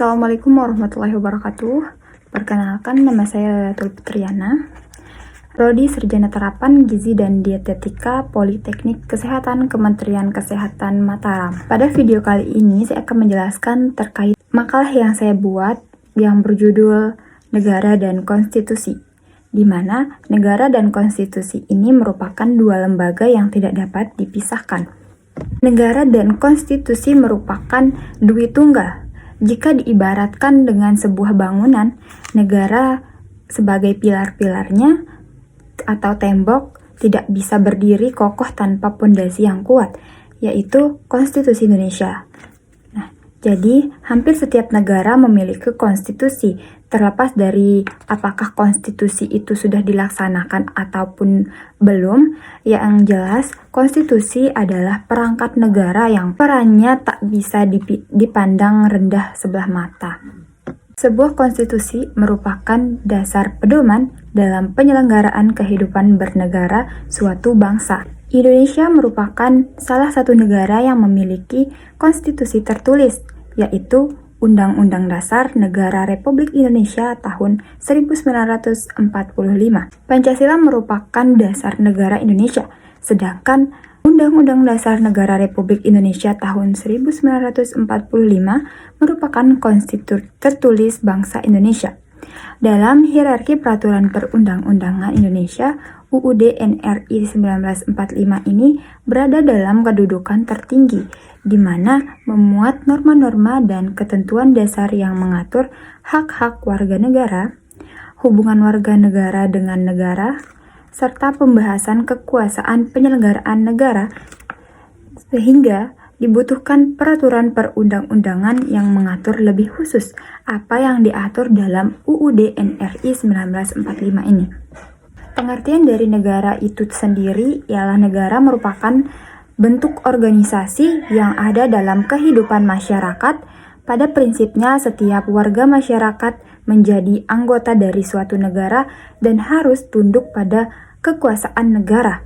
Assalamualaikum warahmatullahi wabarakatuh. Perkenalkan, nama saya Lailatul Fitriana, Prodi Sarjana Terapan Gizi dan Dietetika Politeknik Kesehatan Kementerian Kesehatan Mataram. Pada video kali ini saya akan menjelaskan terkait makalah yang saya buat yang berjudul Negara dan Konstitusi, di mana negara dan konstitusi ini merupakan dua lembaga yang tidak dapat dipisahkan. Negara dan konstitusi merupakan dui tunggal. Jika diibaratkan dengan sebuah bangunan, negara sebagai pilar-pilarnya atau tembok tidak bisa berdiri kokoh tanpa pondasi yang kuat, yaitu Konstitusi Indonesia. Nah, jadi hampir setiap negara memiliki konstitusi, terlepas dari apakah konstitusi itu sudah dilaksanakan ataupun belum. Yang jelas, konstitusi adalah perangkat negara yang perannya tak bisa dipandang rendah sebelah mata. Sebuah konstitusi merupakan dasar pedoman dalam penyelenggaraan kehidupan bernegara suatu bangsa. Indonesia merupakan salah satu negara yang memiliki konstitusi tertulis, yaitu Undang-Undang Dasar Negara Republik Indonesia tahun 1945. Pancasila merupakan dasar negara Indonesia, sedangkan Undang-Undang Dasar Negara Republik Indonesia tahun 1945 merupakan konstitusi tertulis bangsa Indonesia. Dalam hierarki peraturan perundang-undangan Indonesia, UUD NRI 1945 ini berada dalam kedudukan tertinggi, di mana memuat norma-norma dan ketentuan dasar yang mengatur hak-hak warga negara, hubungan warga negara dengan negara, serta pembahasan kekuasaan penyelenggaraan negara, sehingga dibutuhkan peraturan perundang-undangan yang mengatur lebih khusus apa yang diatur dalam UUD NRI 1945 ini. Pengertian dari negara itu sendiri ialah negara merupakan bentuk organisasi yang ada dalam kehidupan masyarakat. Pada prinsipnya, setiap warga masyarakat menjadi anggota dari suatu negara dan harus tunduk pada kekuasaan negara.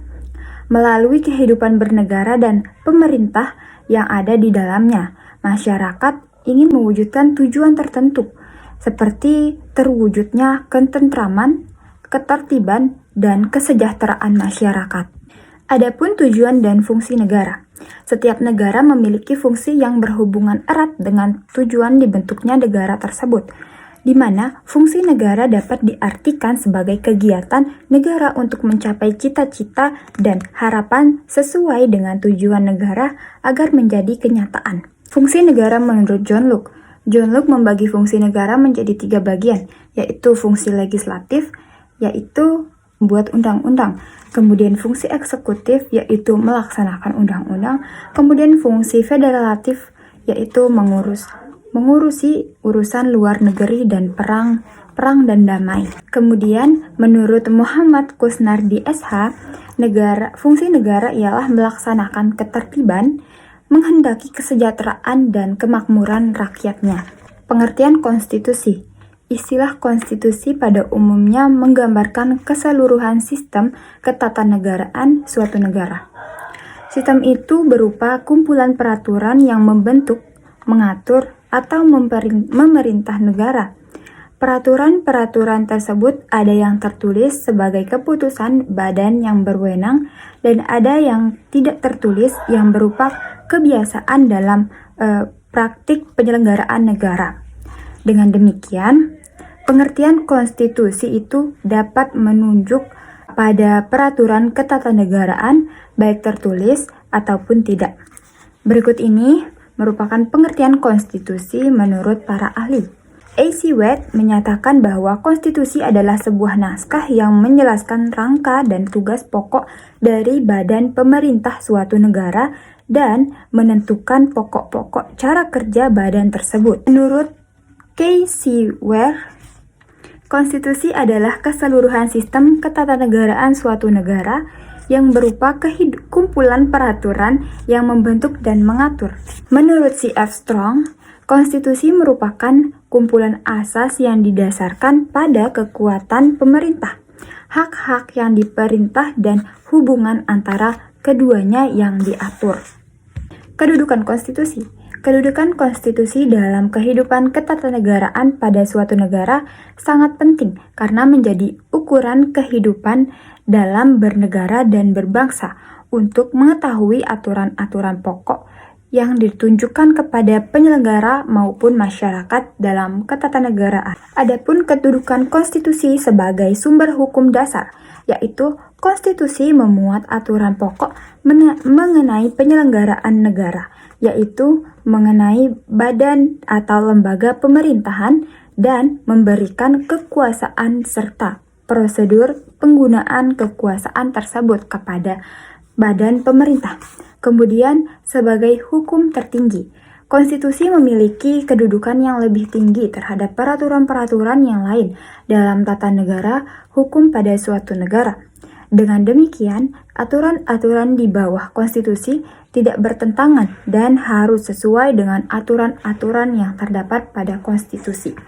Melalui kehidupan bernegara dan pemerintah yang ada di dalamnya, masyarakat ingin mewujudkan tujuan tertentu, seperti terwujudnya ketentraman, ketertiban, dan kesejahteraan masyarakat. Adapun tujuan dan fungsi negara. Setiap negara memiliki fungsi yang berhubungan erat dengan tujuan dibentuknya negara tersebut, di mana fungsi negara dapat diartikan sebagai kegiatan negara untuk mencapai cita-cita dan harapan sesuai dengan tujuan negara agar menjadi kenyataan. Fungsi negara menurut John Locke. John Locke membagi fungsi negara menjadi 3 bagian, yaitu fungsi legislatif, yaitu membuat undang-undang, kemudian fungsi eksekutif, yaitu melaksanakan undang-undang, kemudian fungsi federatif, yaitu mengurusi urusan luar negeri dan perang dan damai. Kemudian menurut Muhammad Kusnardi SH, fungsi negara ialah melaksanakan ketertiban, menghendaki kesejahteraan dan kemakmuran rakyatnya. Pengertian konstitusi. Istilah konstitusi pada umumnya menggambarkan keseluruhan sistem ketatanegaraan suatu negara. Sistem itu berupa kumpulan peraturan yang membentuk, mengatur, atau memerintah negara. Peraturan-peraturan tersebut ada yang tertulis sebagai keputusan badan yang berwenang dan ada yang tidak tertulis yang berupa kebiasaan dalam praktik penyelenggaraan negara. Dengan demikian, pengertian konstitusi itu dapat menunjuk pada peraturan ketatanegaraan baik tertulis ataupun tidak. Berikut ini merupakan pengertian konstitusi menurut para ahli. A.C. Waite menyatakan bahwa konstitusi adalah sebuah naskah yang menjelaskan rangka dan tugas pokok dari badan pemerintah suatu negara dan menentukan pokok-pokok cara kerja badan tersebut. Menurut K.C. Ware, konstitusi adalah keseluruhan sistem ketatanegaraan suatu negara yang berupa kumpulan peraturan yang membentuk dan mengatur. Menurut C.F. Strong, konstitusi merupakan kumpulan asas yang didasarkan pada kekuatan pemerintah, hak-hak yang diperintah, dan hubungan antara keduanya yang diatur. Kedudukan konstitusi. Kedudukan konstitusi dalam kehidupan ketatanegaraan pada suatu negara sangat penting karena menjadi ukuran kehidupan dalam bernegara dan berbangsa untuk mengetahui aturan-aturan pokok yang ditunjukkan kepada penyelenggara maupun masyarakat dalam ketatanegaraan. Adapun kedudukan konstitusi sebagai sumber hukum dasar, yaitu konstitusi memuat aturan pokok mengenai penyelenggaraan negara, yaitu mengenai badan atau lembaga pemerintahan dan memberikan kekuasaan serta prosedur penggunaan kekuasaan tersebut kepada badan pemerintah. Kemudian, sebagai hukum tertinggi, konstitusi memiliki kedudukan yang lebih tinggi terhadap peraturan-peraturan yang lain dalam tata negara hukum pada suatu negara. Dengan demikian, aturan-aturan di bawah konstitusi tidak bertentangan dan harus sesuai dengan aturan-aturan yang terdapat pada konstitusi.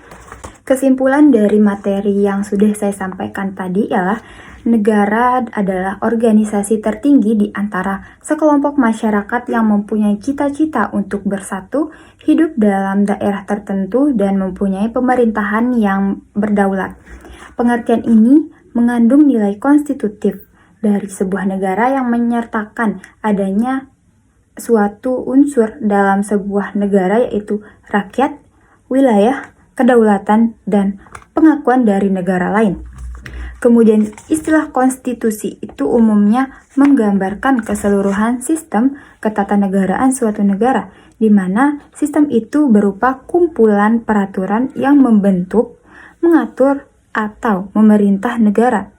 Kesimpulan dari materi yang sudah saya sampaikan tadi ialah negara adalah organisasi tertinggi di antara sekelompok masyarakat yang mempunyai cita-cita untuk bersatu, hidup dalam daerah tertentu, dan mempunyai pemerintahan yang berdaulat. Pengertian ini mengandung nilai konstitutif dari sebuah negara yang menyertakan adanya suatu unsur dalam sebuah negara, yaitu rakyat, wilayah, kedaulatan, dan pengakuan dari negara lain. Kemudian istilah konstitusi itu umumnya menggambarkan keseluruhan sistem ketatanegaraan suatu negara, di mana sistem itu berupa kumpulan peraturan yang membentuk, mengatur, atau memerintah negara.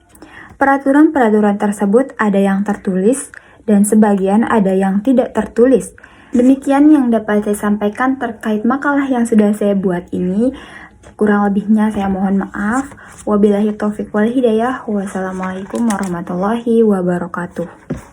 Peraturan-peraturan tersebut ada yang tertulis dan sebagian ada yang tidak tertulis. Demikian yang dapat saya sampaikan terkait makalah yang sudah saya buat ini. Kurang lebihnya saya mohon maaf. Wabillahi taufiq wal hidayah. Wassalamualaikum warahmatullahi wabarakatuh.